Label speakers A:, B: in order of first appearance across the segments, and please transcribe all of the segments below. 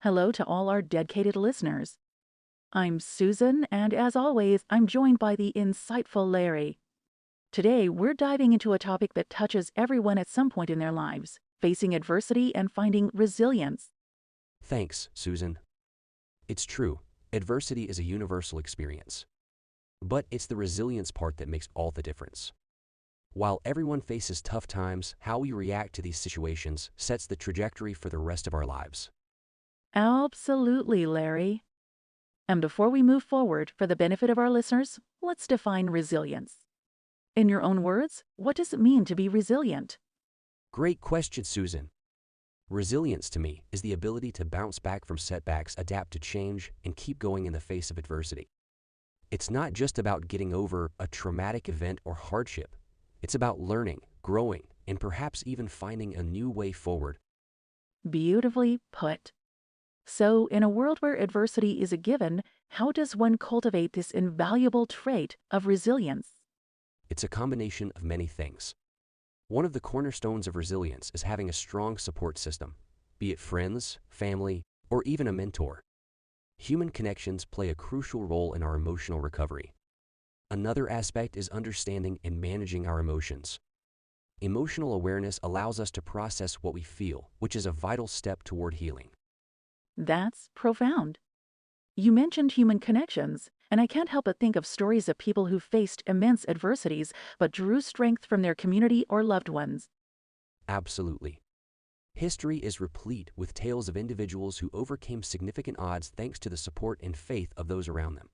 A: Hello to all our dedicated listeners. I'm Susan, and as always, I'm joined by the insightful Larry. Today, we're diving into a topic that touches everyone at some point in their lives, facing adversity and finding resilience.
B: Thanks, Susan. It's true, adversity is a universal experience. But it's the resilience part that makes all the difference. While everyone faces tough times, how we react to these situations sets the trajectory for the rest of our lives.
A: Absolutely, Larry. And before we move forward, for the benefit of our listeners, let's define resilience. In your own words, what does it mean to be resilient?
B: Great question, Susan. Resilience to me is the ability to bounce back from setbacks, adapt to change, and keep going in the face of adversity. It's not just about getting over a traumatic event or hardship. It's about learning, growing, and perhaps even finding a new way forward.
A: Beautifully put. So, in a world where adversity is a given, how does one cultivate this invaluable trait of resilience?
B: It's a combination of many things. One of the cornerstones of resilience is having a strong support system, be it friends, family, or even a mentor. Human connections play a crucial role in our emotional recovery. Another aspect is understanding and managing our emotions. Emotional awareness allows us to process what we feel, which is a vital step toward healing.
A: That's profound. You mentioned human connections, and I can't help but think of stories of people who faced immense adversities but drew strength from their community or loved ones.
B: Absolutely. History is replete with tales of individuals who overcame significant odds thanks to the support and faith of those around them.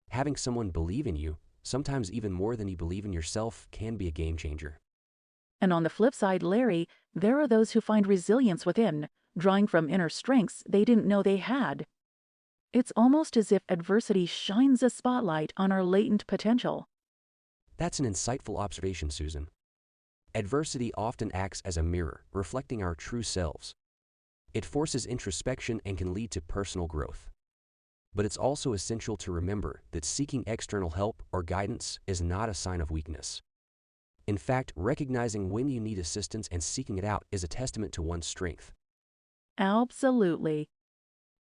B: Having someone believe in you, sometimes even more than you believe in yourself, can be a game changer.
A: And on the flip side, Larry, there are those who find resilience within, drawing from inner strengths they didn't know they had. It's almost as if adversity shines a spotlight on our latent potential.
B: That's an insightful observation, Susan. Adversity often acts as a mirror, reflecting our true selves. It forces introspection and can lead to personal growth. But it's also essential to remember that seeking external help or guidance is not a sign of weakness. In fact, recognizing when you need assistance and seeking it out is a testament to one's strength.
A: Absolutely.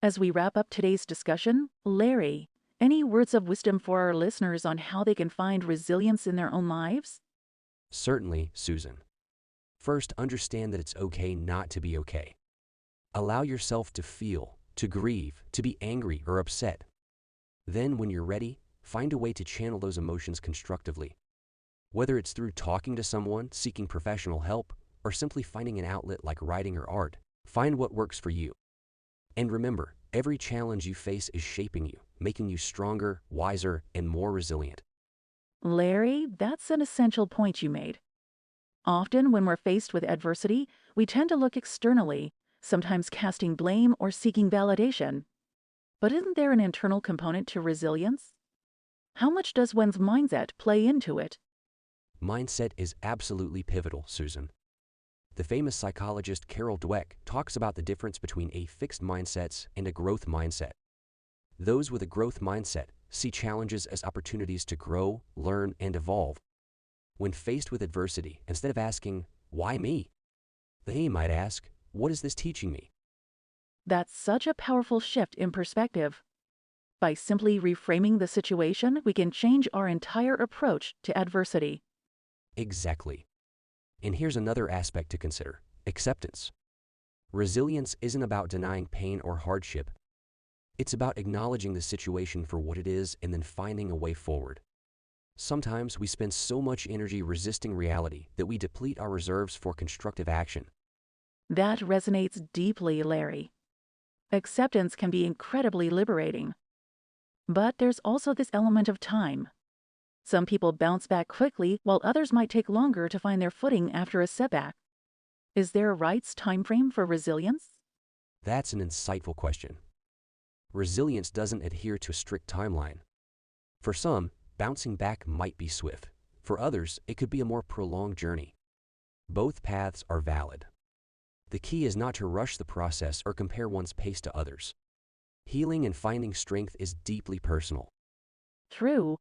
A: As we wrap up today's discussion, Larry, any words of wisdom for our listeners on how they can find resilience in their own lives?
B: Certainly, Susan. First, understand that it's okay not to be okay. Allow yourself to feel, to grieve, to be angry or upset. Then, when you're ready, find a way to channel those emotions constructively. Whether it's through talking to someone, seeking professional help, or simply finding an outlet like writing or art, find what works for you. And remember, every challenge you face is shaping you, making you stronger, wiser, and more resilient.
A: Larry, that's an essential point you made. Often, when we're faced with adversity, we tend to look externally, sometimes casting blame or seeking validation. But isn't there an internal component to resilience? How much does one's mindset play into it?
B: Mindset is absolutely pivotal, Susan. The famous psychologist Carol Dweck talks about the difference between a fixed mindset and a growth mindset. Those with a growth mindset see challenges as opportunities to grow, learn, and evolve. When faced with adversity, instead of asking, "Why me?" they might ask, "What is this teaching me?"
A: That's such a powerful shift in perspective. By simply reframing the situation, we can change our entire approach to adversity.
B: Exactly. And here's another aspect to consider: acceptance. Resilience isn't about denying pain or hardship. It's about acknowledging the situation for what it is and then finding a way forward. Sometimes we spend so much energy resisting reality that we deplete our reserves for constructive action.
A: That resonates deeply, Larry. Acceptance can be incredibly liberating. But there's also this element of time. Some people bounce back quickly, while others might take longer to find their footing after a setback. Is there a right time frame for resilience?
B: That's an insightful question. Resilience doesn't adhere to a strict timeline. For some, bouncing back might be swift. For others, it could be a more prolonged journey. Both paths are valid. The key is not to rush the process or compare one's pace to others. Healing and finding strength is deeply personal.
A: True.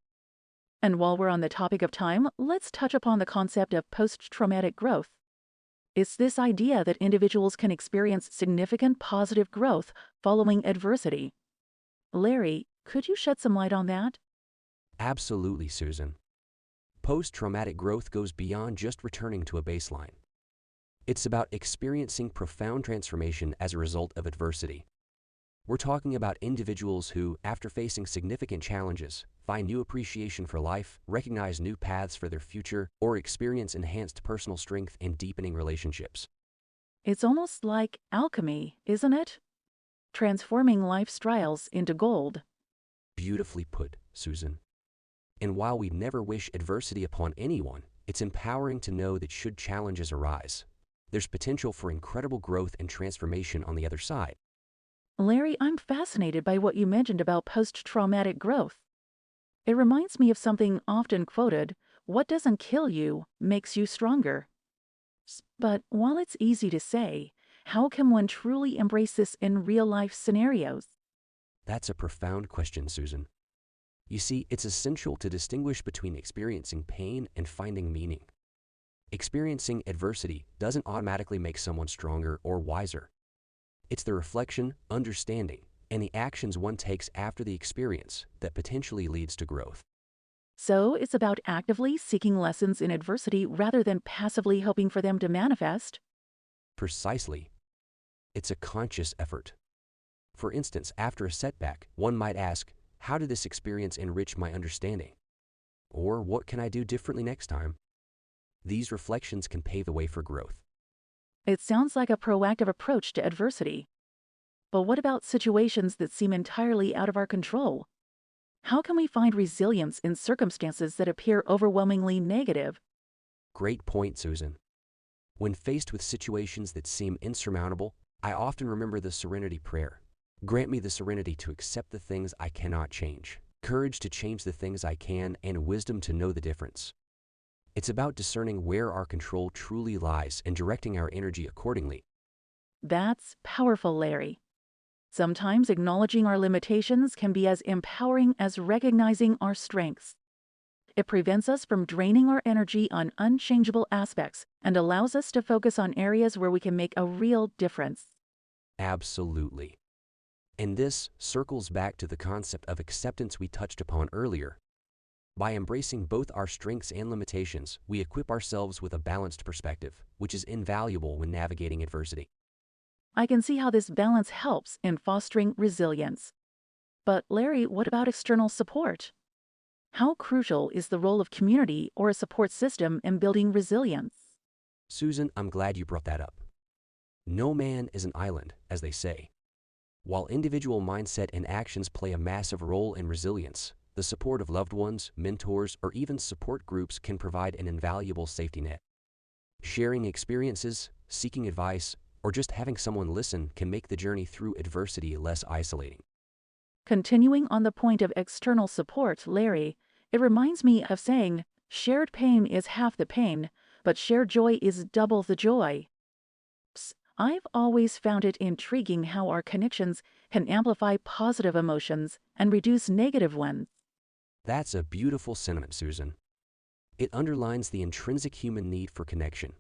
A: And while we're on the topic of time, let's touch upon the concept of post-traumatic growth. It's this idea that individuals can experience significant positive growth following adversity. Larry, could you shed some light on that?
B: Absolutely, Susan. Post-traumatic growth goes beyond just returning to a baseline. It's about experiencing profound transformation as a result of adversity. We're talking about individuals who, after facing significant challenges, find new appreciation for life, recognize new paths for their future, or experience enhanced personal strength and deepening relationships.
A: It's almost like alchemy, isn't it? Transforming life's trials into gold.
B: Beautifully put, Susan. And while we never wish adversity upon anyone, it's empowering to know that should challenges arise, there's potential for incredible growth and transformation on the other side.
A: Larry, I'm fascinated by what you mentioned about post-traumatic growth. It reminds me of something often quoted: what doesn't kill you makes you stronger. But while it's easy to say, how can one truly embrace this in real-life scenarios?
B: That's a profound question, Susan. You see, it's essential to distinguish between experiencing pain and finding meaning. Experiencing adversity doesn't automatically make someone stronger or wiser. It's the reflection, understanding, and the actions one takes after the experience that potentially leads to growth.
A: So it's about actively seeking lessons in adversity rather than passively hoping for them to manifest.
B: Precisely. It's a conscious effort. For instance, after a setback, one might ask, how did this experience enrich my understanding? Or what can I do differently next time? These reflections can pave the way for growth.
A: It sounds like a proactive approach to adversity. But what about situations that seem entirely out of our control? How can we find resilience in circumstances that appear overwhelmingly negative?
B: Great point, Susan. When faced with situations that seem insurmountable, I often remember the serenity prayer. Grant me the serenity to accept the things I cannot change, courage to change the things I can, and wisdom to know the difference. It's about discerning where our control truly lies and directing our energy accordingly.
A: That's powerful, Larry. Sometimes acknowledging our limitations can be as empowering as recognizing our strengths. It prevents us from draining our energy on unchangeable aspects and allows us to focus on areas where we can make a real difference.
B: Absolutely. And this circles back to the concept of acceptance we touched upon earlier. By embracing both our strengths and limitations, we equip ourselves with a balanced perspective, which is invaluable when navigating adversity.
A: I can see how this balance helps in fostering resilience. But Larry, what about external support? How crucial is the role of community or a support system in building resilience?
B: Susan, I'm glad you brought that up. No man is an island, as they say. While individual mindset and actions play a massive role in resilience, the support of loved ones, mentors, or even support groups can provide an invaluable safety net. Sharing experiences, seeking advice, or just having someone listen can make the journey through adversity less isolating.
A: Continuing on the point of external support, Larry, it reminds me of saying, shared pain is half the pain, but shared joy is double the joy. I've always found it intriguing how our connections can amplify positive emotions and reduce negative ones.
B: That's a beautiful sentiment, Susan. It underlines the intrinsic human need for connection.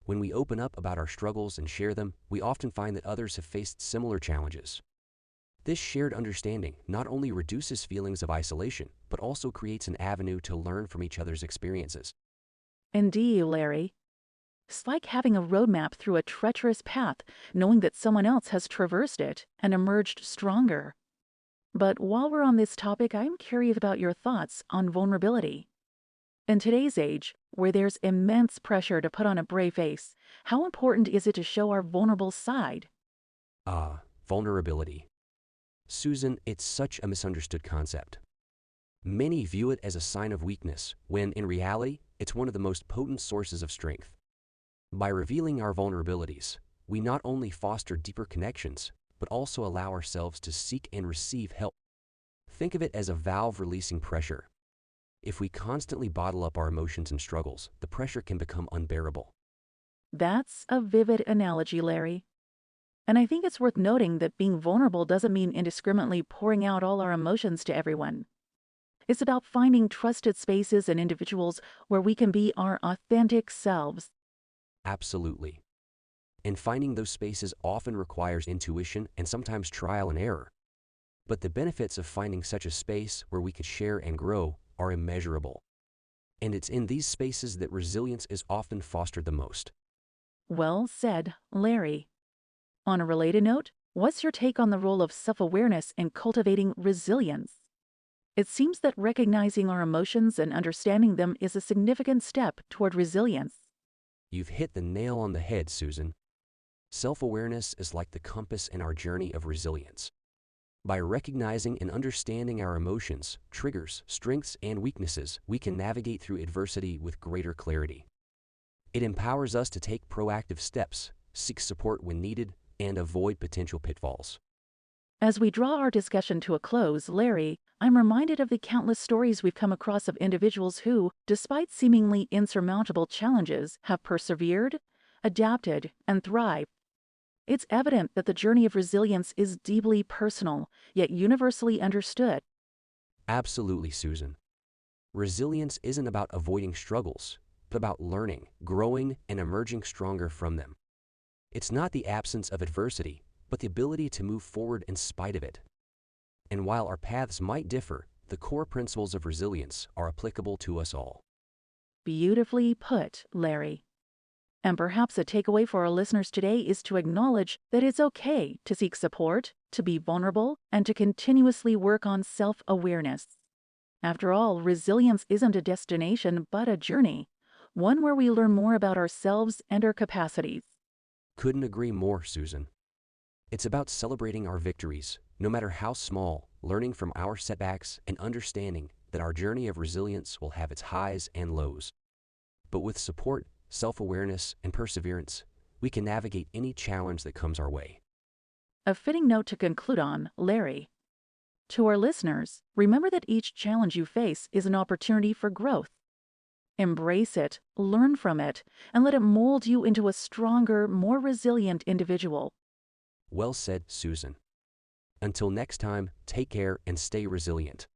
B: When we open up about our struggles and share them, we often find that others have faced similar challenges. This shared understanding not only reduces feelings of isolation, but also creates an avenue to learn from each other's experiences.
A: Indeed, Larry. It's like having a roadmap through a treacherous path, knowing that someone else has traversed it and emerged stronger. But while we're on this topic, I'm curious about your thoughts on vulnerability. In today's age, where there's immense pressure to put on a brave face, how important is it to show our vulnerable side?
B: Vulnerability. Susan, it's such a misunderstood concept. Many view it as a sign of weakness, when in reality, it's one of the most potent sources of strength. By revealing our vulnerabilities, we not only foster deeper connections, but also allow ourselves to seek and receive help. Think of it as a valve releasing pressure. If we constantly bottle up our emotions and struggles, the pressure can become unbearable.
A: That's a vivid analogy, Larry. And I think it's worth noting that being vulnerable doesn't mean indiscriminately pouring out all our emotions to everyone. It's about finding trusted spaces and individuals where we can be our authentic selves.
B: Absolutely. And finding those spaces often requires intuition and sometimes trial and error. But the benefits of finding such a space where we can share and grow are immeasurable. And it's in these spaces that resilience is often fostered the most.
A: Well said, Larry. On a related note, what's your take on the role of self-awareness in cultivating resilience? It seems that recognizing our emotions and understanding them is a significant step toward resilience.
B: You've hit the nail on the head, Susan. Self-awareness is like the compass in our journey of resilience. By recognizing and understanding our emotions, triggers, strengths, and weaknesses, we can navigate through adversity with greater clarity. It empowers us to take proactive steps, seek support when needed, and avoid potential pitfalls.
A: As we draw our discussion to a close, Larry, I'm reminded of the countless stories we've come across of individuals who, despite seemingly insurmountable challenges, have persevered, adapted, and thrived. It's evident that the journey of resilience is deeply personal, yet universally understood.
B: Absolutely, Susan. Resilience isn't about avoiding struggles, but about learning, growing, and emerging stronger from them. It's not the absence of adversity, but the ability to move forward in spite of it. And while our paths might differ, the core principles of resilience are applicable to us all.
A: Beautifully put, Larry. And perhaps a takeaway for our listeners today is to acknowledge that it's okay to seek support, to be vulnerable, and to continuously work on self-awareness. After all, resilience isn't a destination, but a journey, one where we learn more about ourselves and our capacities.
B: Couldn't agree more, Susan. It's about celebrating our victories, no matter how small, learning from our setbacks, and understanding that our journey of resilience will have its highs and lows. But with support, self-awareness, and perseverance, we can navigate any challenge that comes our way.
A: A fitting note to conclude on, Larry. To our listeners, remember that each challenge you face is an opportunity for growth. Embrace it, learn from it, and let it mold you into a stronger, more resilient individual.
B: Well said, Susan. Until next time, take care and stay resilient.